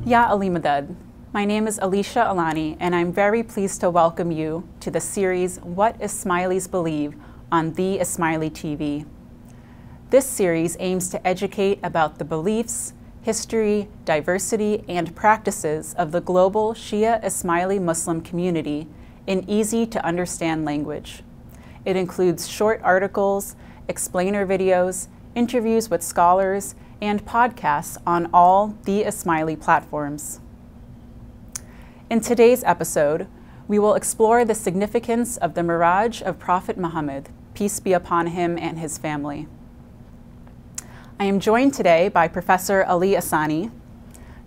Ya Ali Madad. My name is Alicia Alani, and I'm very pleased to welcome you to the series What Ismailis Believe on the Ismaili TV. This series aims to educate about the beliefs, history, diversity, and practices of the global Shia Ismaili Muslim community in easy-to-understand language. It includes short articles, explainer videos, interviews with scholars, and podcasts on all the Ismaili platforms. In today's episode, we will explore the significance of the Miraj of Prophet Muhammad, peace be upon him and his family. I am joined today by Professor Ali Asani.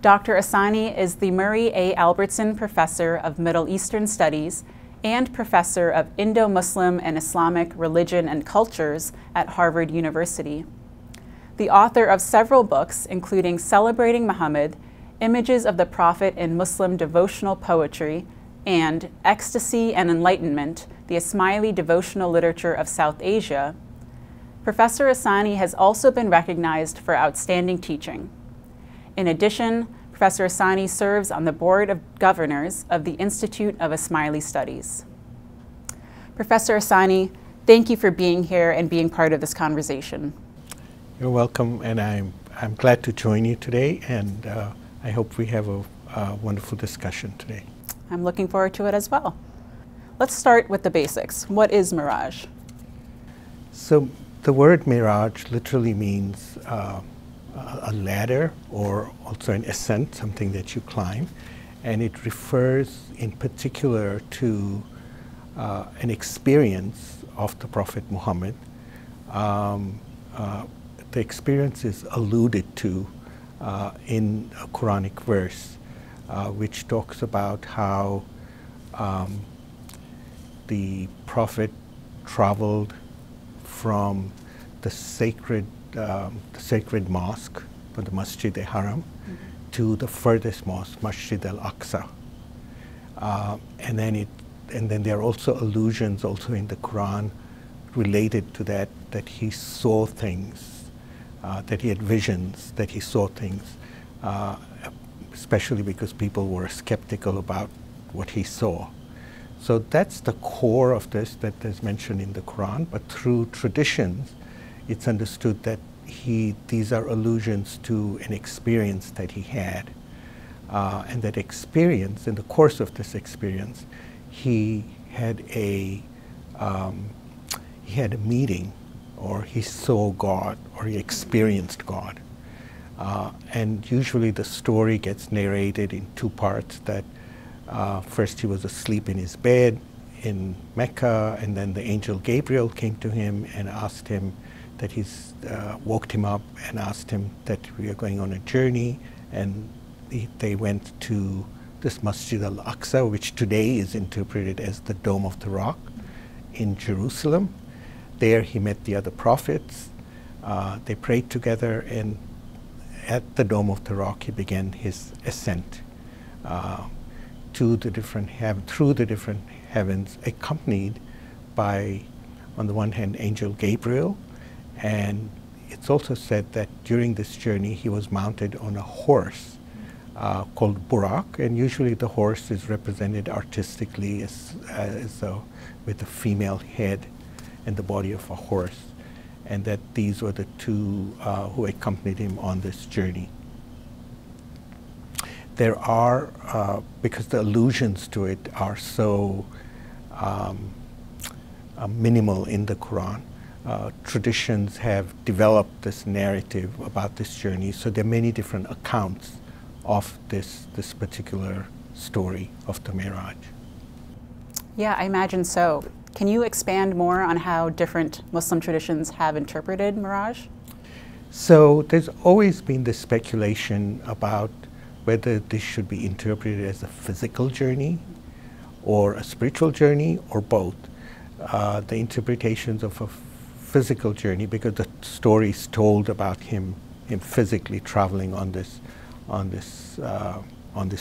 Dr. Asani is the Murray A. Albertson Professor of Middle Eastern Studies and Professor of Indo-Muslim and Islamic Religion and Cultures at Harvard University. The author of several books, including Celebrating Muhammad, Images of the Prophet in Muslim Devotional Poetry, and Ecstasy and Enlightenment, the Ismaili Devotional Literature of South Asia, Professor Asani has also been recognized for outstanding teaching. In addition, Professor Asani serves on the Board of Governors of the Institute of Ismaili Studies. Professor Asani, thank you for being here and being part of this conversation. You're welcome, and I'm glad to join you today, and I hope we have a wonderful discussion today. I'm looking forward to it as well. Let's start with the basics. What is Miraj? So the word Miraj literally means a ladder, or also an ascent, something that you climb, and it refers in particular to an experience of the Prophet Muhammad. The experience is alluded to in a Quranic verse, which talks about how the Prophet traveled from the sacred mosque, from the Masjid al-Haram, to the furthest mosque, Masjid al-Aqsa. And then there are also allusions also in the Quran related to that he saw things, that he had visions, that he saw things, especially because people were skeptical about what he saw. So that's the core of this that is mentioned in the Quran, but through traditions, it's understood that these are allusions to an experience that he had. And that experience, in the course of this experience, he had a meeting, or he saw God, or he experienced God. And usually the story gets narrated in two parts, that first he was asleep in his bed in Mecca, and then the angel Gabriel came to him and asked him that woke him up and asked him that we are going on a journey, and they went to this Masjid al-Aqsa, which today is interpreted as the Dome of the Rock in Jerusalem. There he met the other prophets, they prayed together, and at the Dome of the Rock he began his ascent through the different heavens, accompanied by, on the one hand, angel Gabriel, and it's also said that during this journey he was mounted on a horse called Burak, and usually the horse is represented artistically with a female head and the body of a horse, and that these were the two who accompanied him on this journey. There are, because the allusions to it are so minimal in the Quran, traditions have developed this narrative about this journey, so there are many different accounts of this particular story of the Miraj. Yeah, I imagine so. Can you expand more on how different Muslim traditions have interpreted Miraj? So there's always been this speculation about whether this should be interpreted as a physical journey or a spiritual journey, or both. The interpretations of a physical journey, because the story is told about him physically traveling on this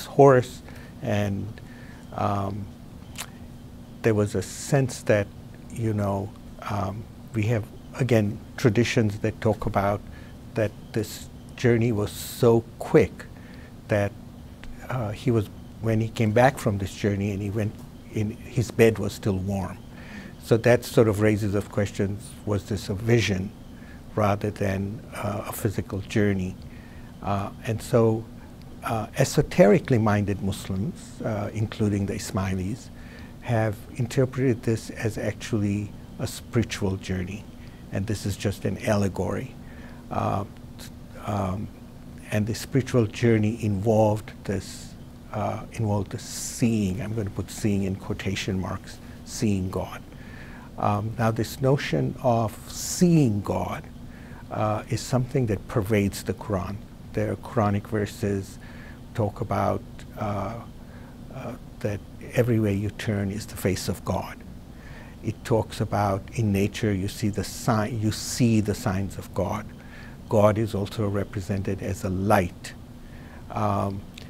horse, and there was a sense that, we have, again, traditions that talk about that this journey was so quick that when he came back from this journey and he went in, his bed was still warm. So that sort of raises of questions, was this a vision rather than a physical journey? And so esoterically minded Muslims, including the Ismailis, have interpreted this as actually a spiritual journey, and this is just an allegory. And the spiritual journey involved this seeing. I'm going to put seeing in quotation marks, seeing God. Now this notion of seeing God is something that pervades the Quran. There are Quranic verses talk about that everywhere you turn is the face of God. It talks about in nature you see the signs of God. God is also represented as a light.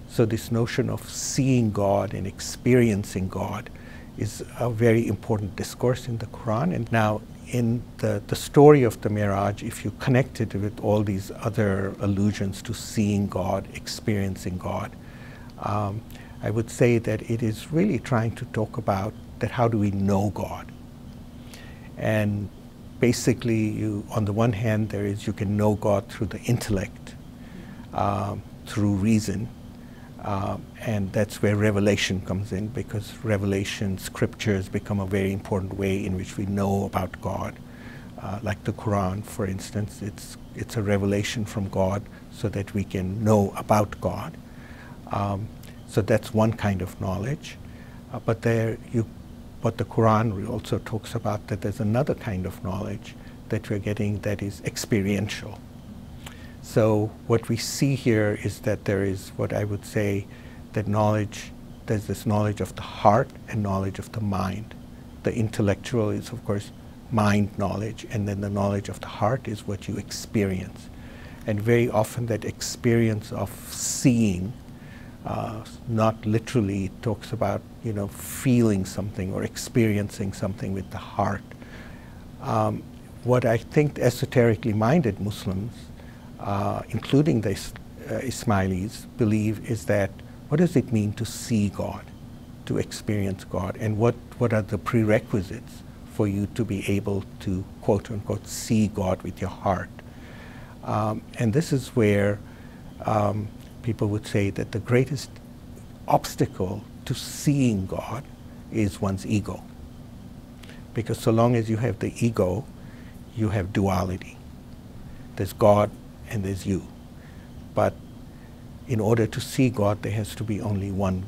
So this notion of seeing God and experiencing God is a very important discourse in the Quran. And now in the story of the Miraj, if you connect it with all these other allusions to seeing God, experiencing God, I would say that it is really trying to talk about that how do we know God. And basically, on the one hand, you can know God through the intellect, through reason, and that's where revelation comes in, because revelation, scriptures become a very important way in which we know about God. Like the Quran, for instance, it's a revelation from God so that we can know about God. So that's one kind of knowledge. But the Quran also talks about that there's another kind of knowledge that we're getting that is experiential. So what we see here is that there is what I would say that knowledge, there's this knowledge of the heart and knowledge of the mind. The intellectual is of course mind knowledge, and then the knowledge of the heart is what you experience. And very often that experience of seeing, not literally, talks about feeling something or experiencing something with the heart. What I think esoterically minded Muslims, including the Ismailis, believe is that what does it mean to see God, to experience God, and what are the prerequisites for you to be able to quote unquote see God with your heart. And this is where people would say that the greatest obstacle to seeing God is one's ego. Because so long as you have the ego, you have duality. There's God and there's you. But in order to see God, there has to be only one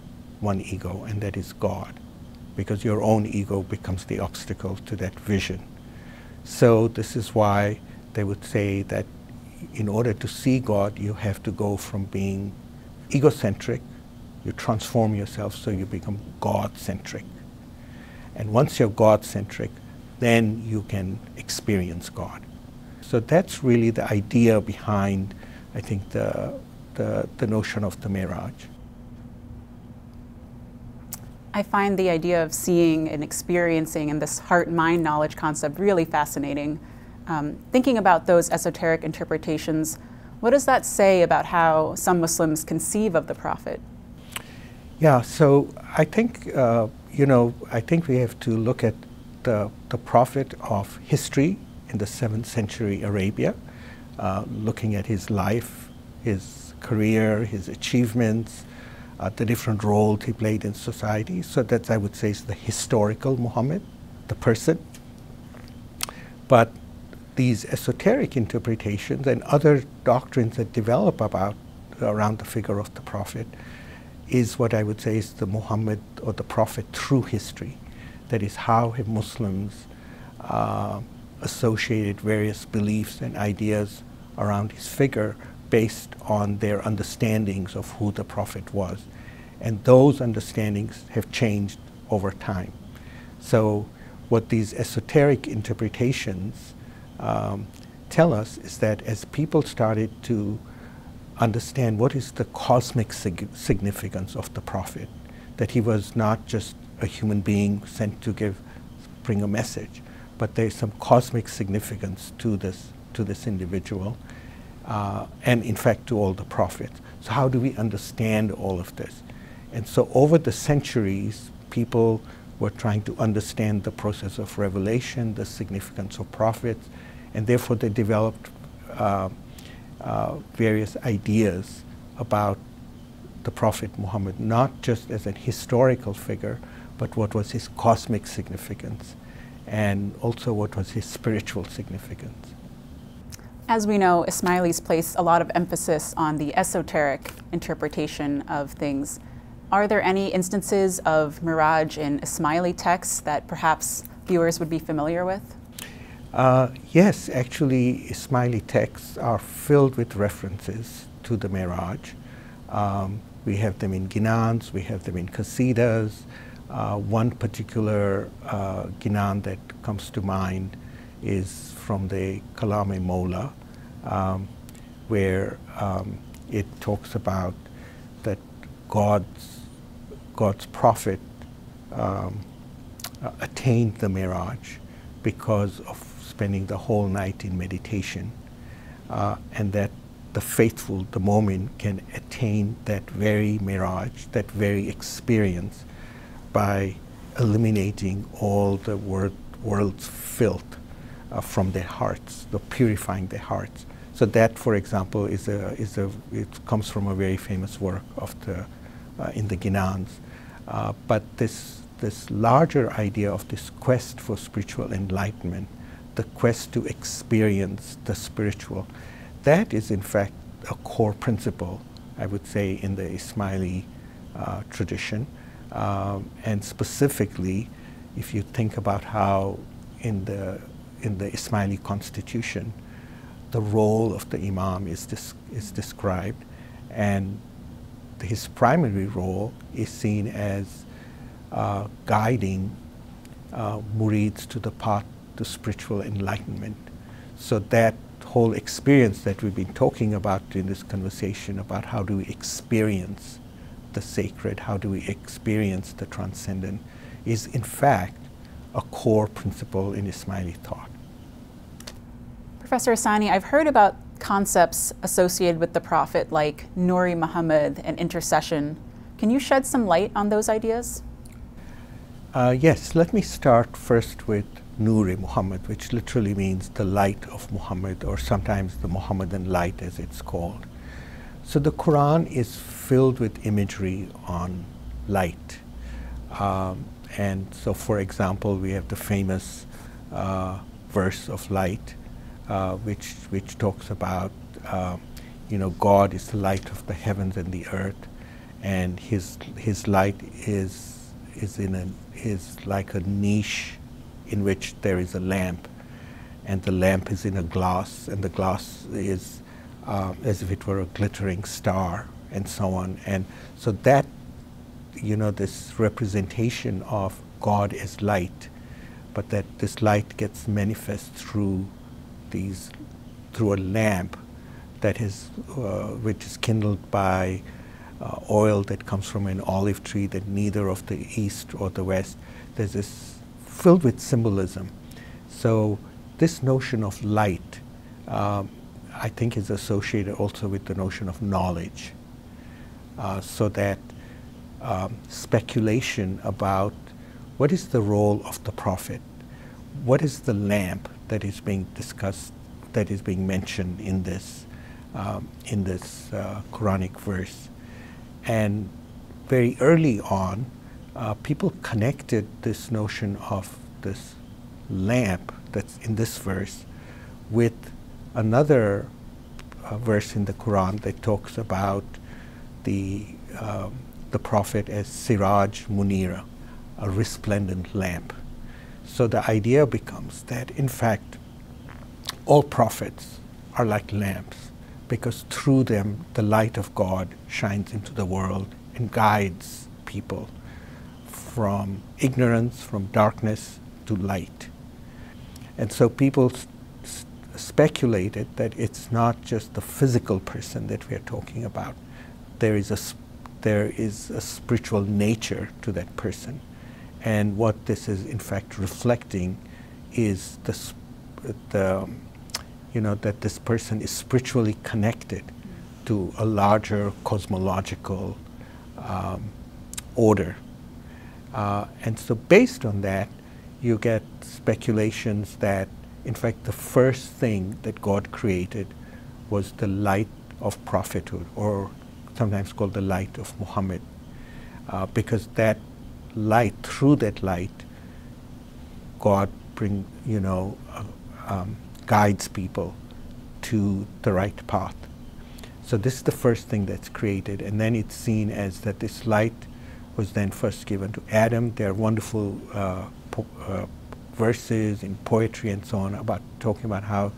ego, and that is God. Because your own ego becomes the obstacle to that vision. So this is why they would say that in order to see God, you have to go from being egocentric, you transform yourself so you become God-centric. And once you're God-centric, then you can experience God. So that's really the idea behind, I think, the notion of the Miraj. I find the idea of seeing and experiencing and this heart-mind knowledge concept really fascinating. Thinking about those esoteric interpretations, what does that say about how some Muslims conceive of the Prophet? Yeah, so I think, I think we have to look at the Prophet of history in the 7th century Arabia, looking at his life, his career, his achievements, the different roles he played in society. So that's, I would say, is the historical Muhammad, the person. But these esoteric interpretations and other doctrines that develop around the figure of the Prophet is what I would say is the Muhammad or the Prophet through history. That is how have Muslims associated various beliefs and ideas around his figure based on their understandings of who the Prophet was. And those understandings have changed over time. So what these esoteric interpretations tell us is that as people started to understand what is the cosmic significance of the Prophet, that he was not just a human being sent to bring a message, but there's some cosmic significance to this individual. and in fact to all the prophets. So how do we understand all of this? And so over the centuries, people were trying to understand the process of revelation, the significance of prophets, and therefore they developed various ideas about the Prophet Muhammad, not just as an historical figure, but what was his cosmic significance, and also what was his spiritual significance. As we know, Ismailis place a lot of emphasis on the esoteric interpretation of things. Are there any instances of Miraj in Ismaili texts that perhaps viewers would be familiar with? Yes, actually, Ismaili texts are filled with references to the Miraj. We have them in Ginans, we have them in Qasidas. One particular Ginan that comes to mind is from the Kalam-e-Mawla, where it talks about that God's prophet attained the Miraj because of spending the whole night in meditation, and that the faithful, the mu'min, can attain that very Miraj, that very experience, by eliminating all the world's filth from their hearts, purifying their hearts. So that, for example, it comes from a very famous work of in the Ginans. But this larger idea of this quest for spiritual enlightenment, the quest to experience the spiritual, that is in fact a core principle, I would say, in the Ismaili tradition. And specifically, if you think about how in the Ismaili constitution, the role of the Imam is described, and his primary role is seen as guiding murids to the path to spiritual enlightenment. So that whole experience that we've been talking about in this conversation about how do we experience the sacred, how do we experience the transcendent, is in fact a core principle in Ismaili thought. Professor Asani, I've heard about concepts associated with the Prophet like Nuri Muhammad and intercession. Can you shed some light on those ideas? Yes, let me start first with Nuri Muhammad, which literally means the light of Muhammad, or sometimes the Muhammadan light as it's called. So the Quran is filled with imagery on light. And so, for example, we have the famous verse of light, which talks about, God is the light of the heavens and the earth, and his light is like a niche in which there is a lamp, and the lamp is in a glass, and the glass is as if it were a glittering star, and so on. And so that, this representation of God as light, but that this light gets manifest through a lamp that is, which is kindled by oil that comes from an olive tree that neither of the east or the west. There's this filled with symbolism. So this notion of light, I think, is associated also with the notion of knowledge, so that speculation about what is the role of the prophet, what is the lamp that is being discussed, that is being mentioned in this Quranic verse. And very early on, people connected this notion of this lamp that's in this verse with another verse in the Quran that talks about the prophet as Siraj Munira, a resplendent lamp. So the idea becomes that, in fact, all prophets are like lamps, because through them the light of God shines into the world and guides people from ignorance, from darkness to light. And so people speculated that it's not just the physical person that we are talking about. There is a spiritual nature to that person. And what this is in fact reflecting is that this person is spiritually connected to a larger cosmological order. And so based on that, you get speculations that, in fact, the first thing that God created was the light of prophethood, or sometimes called the light of Muhammad, because that light, through that light, God guides people to the right path. So this is the first thing that's created, and then it's seen as that this light was then first given to Adam. There are wonderful verses in poetry and so on about talking about how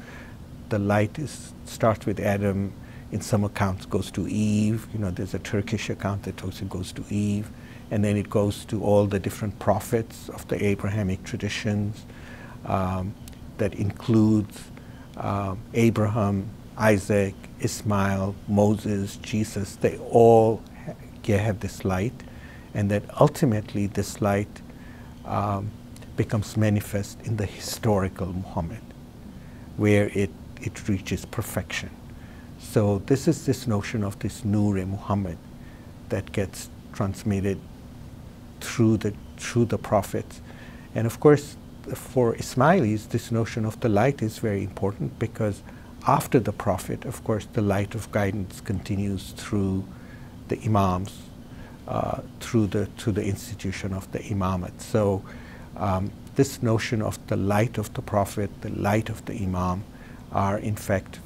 the light starts with Adam. In some accounts goes to Eve. There's a Turkish account that also goes to Eve, and then it goes to all the different prophets of the Abrahamic traditions. That includes Abraham, Isaac, Ismail, Moses, Jesus. They all have this light, and that ultimately this light becomes manifest in the historical Muhammad, where it reaches perfection. So this is this notion of this Noor-e Muhammad that gets transmitted through the prophets. And of course, for Ismailis, this notion of the light is very important, because after the prophet, of course, the light of guidance continues through the imams, through the institution of the imamate. So this notion of the light of the prophet, the light of the imam, are in fact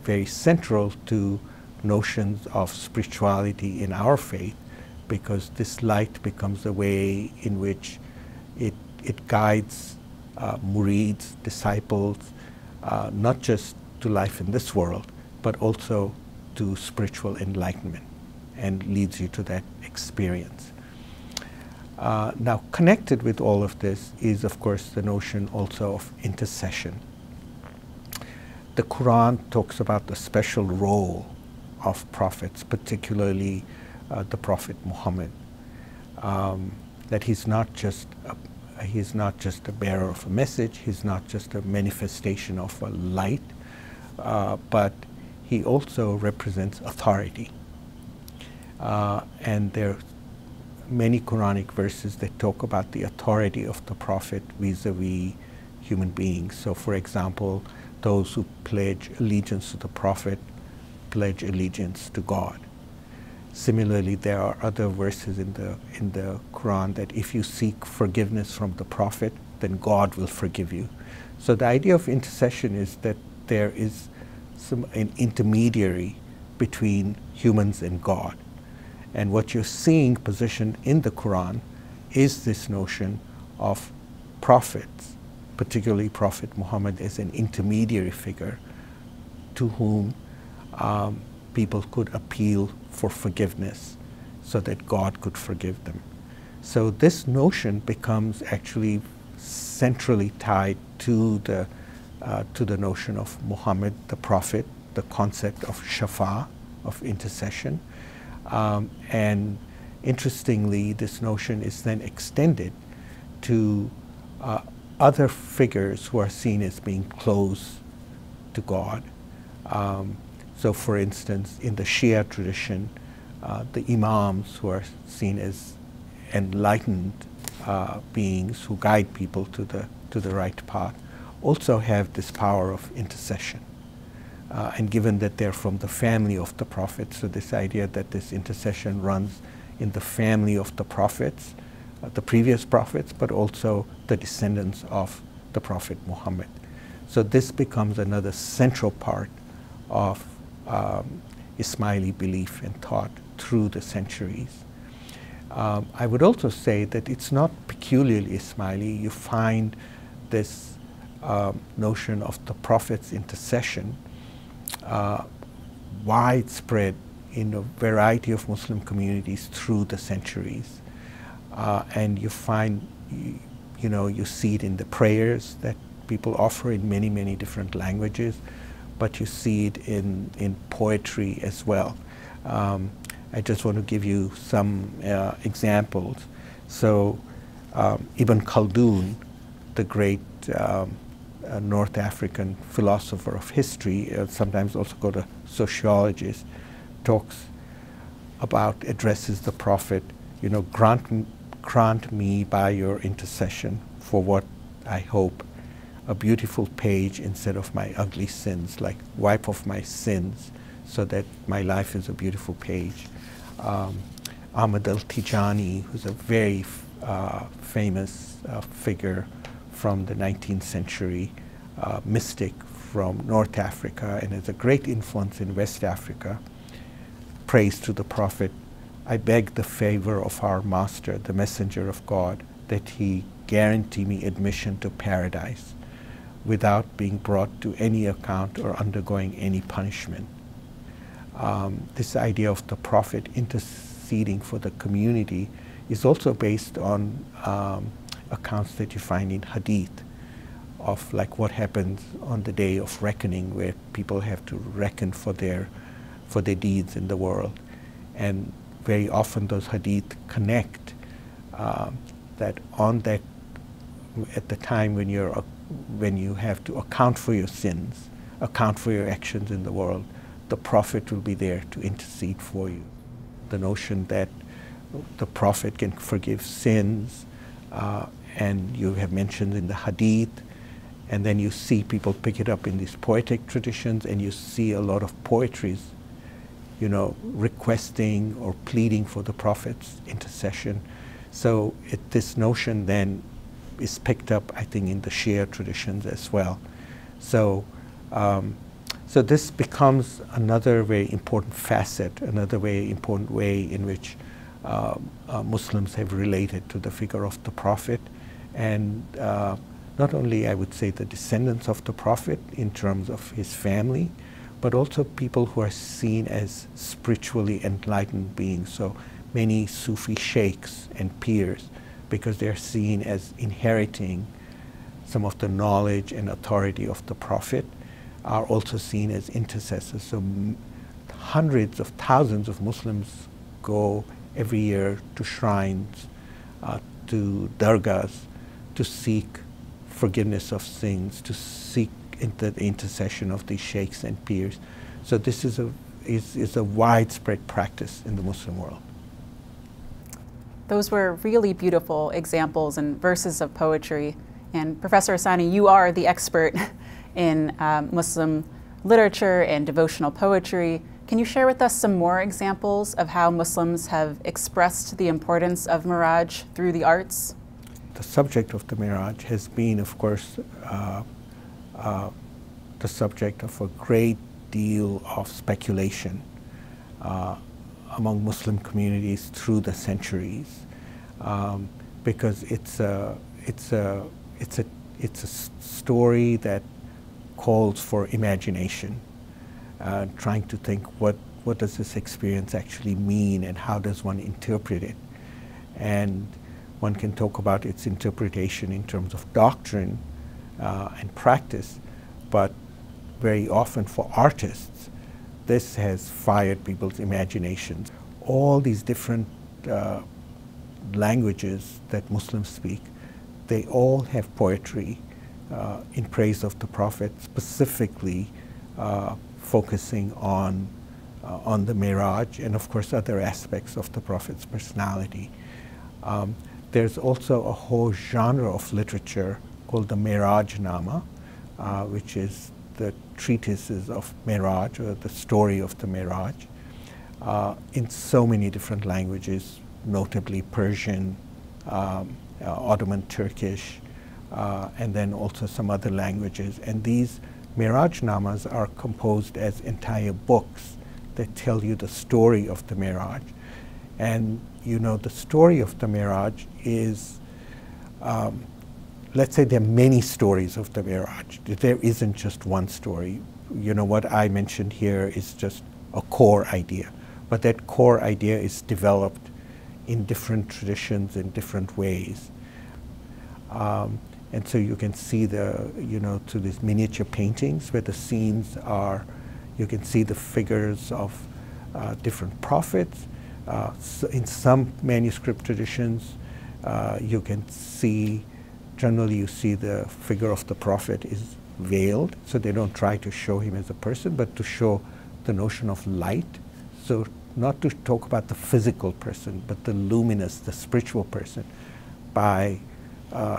very central to notions of spirituality in our faith, because this light becomes a way in which it guides murids, disciples, not just to life in this world, but also to spiritual enlightenment, and leads you to that experience. Now, connected with all of this is, of course, the notion also of intercession. The Quran talks about the special role of prophets, particularly the Prophet Muhammad, that he's not just a bearer of a message, he's not just a manifestation of a light, but he also represents authority. And there are many Quranic verses that talk about the authority of the Prophet vis-a-vis human beings. So, for example, those who pledge allegiance to the Prophet pledge allegiance to God. Similarly, there are other verses in the Quran that if you seek forgiveness from the Prophet, then God will forgive you. So the idea of intercession is that there is an intermediary between humans and God. And what you're seeing positioned in the Quran is this notion of prophets, particularly Prophet Muhammad, as an intermediary figure to whom people could appeal for forgiveness so that God could forgive them. So this notion becomes actually centrally tied to the notion of Muhammad, the Prophet, the concept of shafa, of intercession. And interestingly, this notion is then extended to other figures who are seen as being close to God. So for instance, in the Shia tradition, the imams, who are seen as enlightened beings who guide people to the right path, also have this power of intercession. And given that they're from the family of the prophets, so this idea that this intercession runs in the family of the prophets, the previous prophets, but also the descendants of the Prophet Muhammad. So this becomes another central part of Ismaili belief and thought through the centuries. I would also say that it's not peculiarly Ismaili. You find this notion of the Prophet's intercession widespread in a variety of Muslim communities through the centuries. And you find, you see it in the prayers that people offer in many, many different languages, but you see it in poetry as well. I just want to give you some examples. So Ibn Khaldun, the great a North African philosopher of history, sometimes also called a sociologist, addresses the prophet, you know, grant me by your intercession for what I hope, a beautiful page instead of my ugly sins, like wipe off my sins so that my life is a beautiful page. Ahmad al-Tijani, who's a very famous figure from the 19th century, mystic from North Africa and has a great influence in West Africa, prays to the prophet, I beg the favor of our master, the messenger of God, that he guarantee me admission to paradise without being brought to any account or undergoing any punishment. This idea of the prophet interceding for the community is also based on accounts that you find in Hadith of like what happens on the day of reckoning, where people have to reckon for their deeds in the world. And very often those Hadith connect that at the time when you have to account for your sins, account for your actions in the world, the prophet will be there to intercede for you. The notion that the prophet can forgive sins, and you have mentioned in the Hadith, and then you see people pick it up in these poetic traditions, and you see a lot of poetries, you know, requesting or pleading for the prophet's intercession. So this notion then is picked up, I think, in the Shia traditions as well. So, so this becomes another very important facet, another very important way in which Muslims have related to the figure of the prophet, and not only, I would say, the descendants of the prophet in terms of his family, but also people who are seen as spiritually enlightened beings. So many Sufi sheikhs and peers, because they're seen as inheriting some of the knowledge and authority of the prophet, are also seen as intercessors. So hundreds of thousands of Muslims go every year to shrines, to dargahs, to seek forgiveness of sins, to seek the intercession of these sheikhs and peers. So this is a widespread practice in the Muslim world. Those were really beautiful examples and verses of poetry. And Professor Asani, you are the expert in Muslim literature and devotional poetry. Can you share with us some more examples of how Muslims have expressed the importance of Miraj through the arts? The subject of the Miraj has been, of course, the subject of a great deal of speculation among Muslim communities through the centuries, because it's a story that calls for imagination, trying to think what does this experience actually mean and how does one interpret it. And one can talk about its interpretation in terms of doctrine and practice, but very often for artists, this has fired people's imaginations. All these different languages that Muslims speak, they all have poetry in praise of the Prophet, specifically focusing on the Miraj and, of course, other aspects of the Prophet's personality. There's also a whole genre of literature called the Miraj Nama, which is the treatises of Miraj, or the story of the Miraj, in so many different languages, notably Persian, Ottoman Turkish, and then also some other languages. And these Miraj Namas are composed as entire books that tell you the story of the Miraj. And you know, the story of the Miraj is, let's say there are many stories of the Miraj. There isn't just one story. You know, what I mentioned here is just a core idea. But that core idea is developed in different traditions in different ways. And so you can see through these miniature paintings where the scenes are, you can see the figures of different prophets. So in some manuscript traditions, you can see, generally you see the figure of the prophet is veiled, so they don't try to show him as a person, but to show the notion of light. So not to talk about the physical person, but the luminous, the spiritual person, by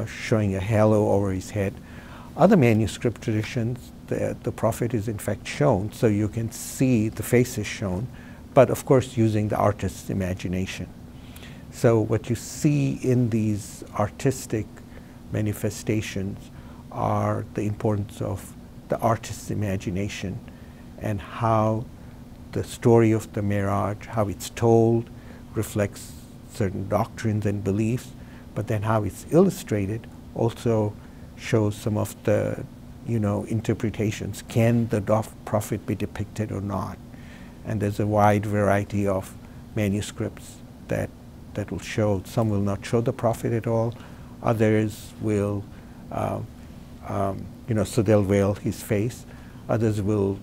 showing a halo over his head. Other manuscript traditions, the prophet is in fact shown, so you can see the face is shown, but of course using the artist's imagination. So what you see in these artistic manifestations are the importance of the artist's imagination and how the story of the Miraj, how it's told, reflects certain doctrines and beliefs, but then how it's illustrated also shows some of the, interpretations. Can the prophet be depicted or not? And there's a wide variety of manuscripts that will show. Some will not show the prophet at all. Others will, so they'll veil his face. Others will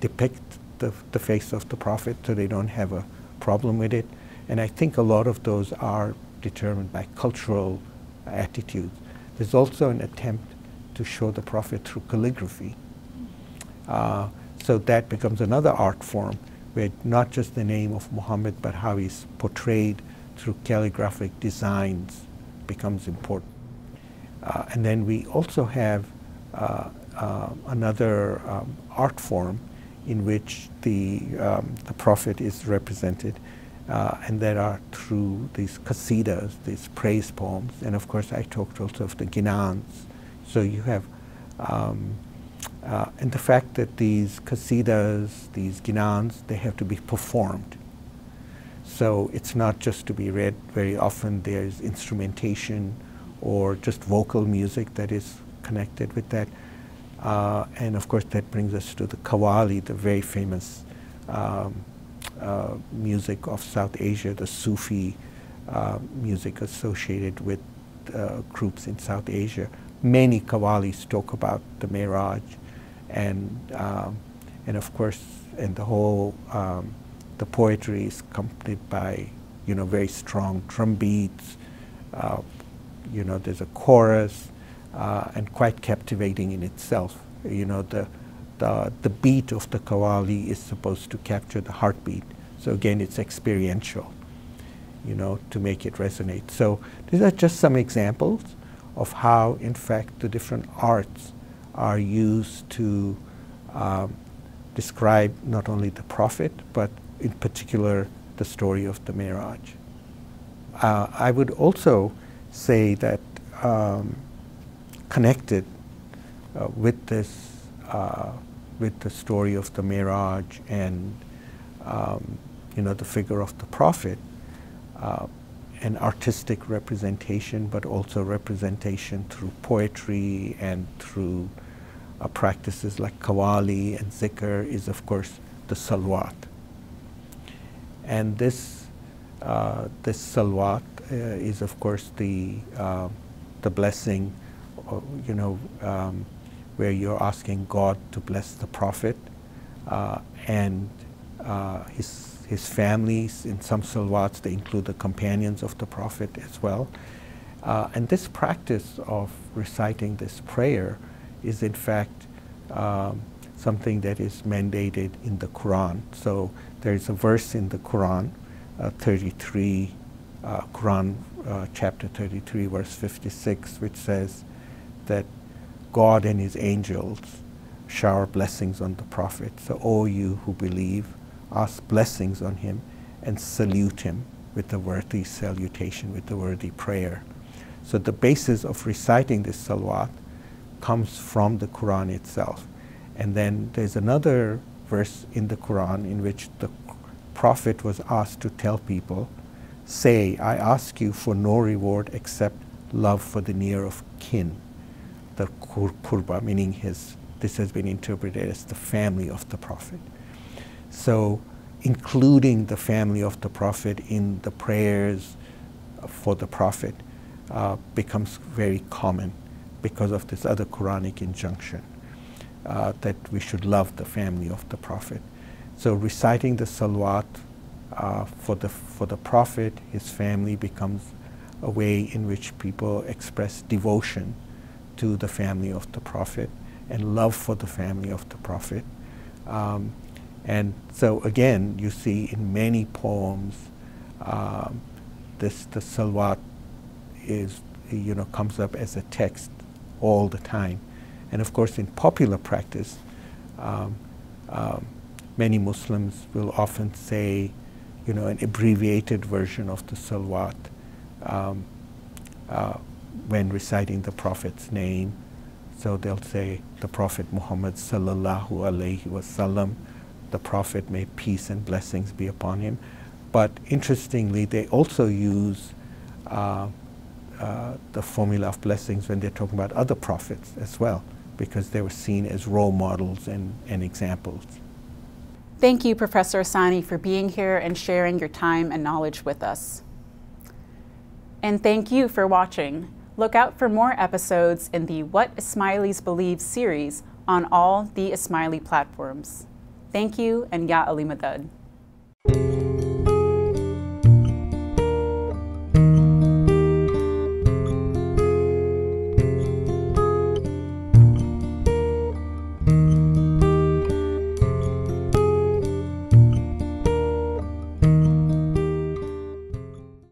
depict the face of the prophet, so they don't have a problem with it. And I think a lot of those are determined by cultural attitudes. There's also an attempt to show the prophet through calligraphy. So that becomes another art form, where not just the name of Muhammad, but how he's portrayed through calligraphic designs becomes important. And then we also have another art form in which the prophet is represented, and that are through these qasidas, these praise poems. And of course I talked also of the ginans. So you have, and the fact that these qasidas, these ginans, they have to be performed. So it's not just to be read. Very often there's instrumentation or just vocal music that is connected with that. And of course that brings us to the qawwali, the very famous music of South Asia, the Sufi music associated with groups in South Asia. Many qawwalis talk about the Miraj, and of course, and the whole, the poetry is accompanied by, very strong drum beats. There's a chorus, and quite captivating in itself. The beat of the qawwali is supposed to capture the heartbeat. So again, it's experiential, to make it resonate. So these are just some examples of how, in fact, the different arts are used to describe not only the prophet, but in particular the story of the Miraj. I would also say that connected with this, with the story of the Miraj and the figure of the prophet, an artistic representation, but also representation through poetry and through practices like qawwali and zikr, is of course the salawat. And this salawat is of course the blessing, where you're asking God to bless the prophet and his families. In some salawats they include the companions of the prophet as well. And this practice of reciting this prayer is in fact something that is mandated in the Quran. So there's a verse in the Quran, 33, Quran chapter 33, verse 56, which says that God and his angels shower blessings on the prophet. So, O you who believe, ask blessings on him and salute him with the worthy salutation, with the worthy prayer. So the basis of reciting this salawat comes from the Quran itself. And then there's another verse in the Quran in which the prophet was asked to tell people, say, I ask you for no reward except love for the near of kin, the qurba, meaning this has been interpreted as the family of the prophet. So including the family of the prophet in the prayers for the prophet becomes very common because of this other Quranic injunction that we should love the family of the prophet. So reciting the salawat for the prophet, his family, becomes a way in which people express devotion to the family of the prophet, and love for the family of the Prophet. And so again, you see in many poems, the salawat is, comes up as a text all the time. And of course, in popular practice, many Muslims will often say, an abbreviated version of the salawat when reciting the Prophet's name. So they'll say, the Prophet Muhammad sallallahu alaihi wasallam, the Prophet, may peace and blessings be upon him. But interestingly, they also use the formula of blessings when they're talking about other prophets as well, because they were seen as role models and examples. Thank you, Professor Asani, for being here and sharing your time and knowledge with us. And thank you for watching. Look out for more episodes in the What Ismailis Believe series on all the Ismaili platforms. Thank you, and Ya Ali Madad.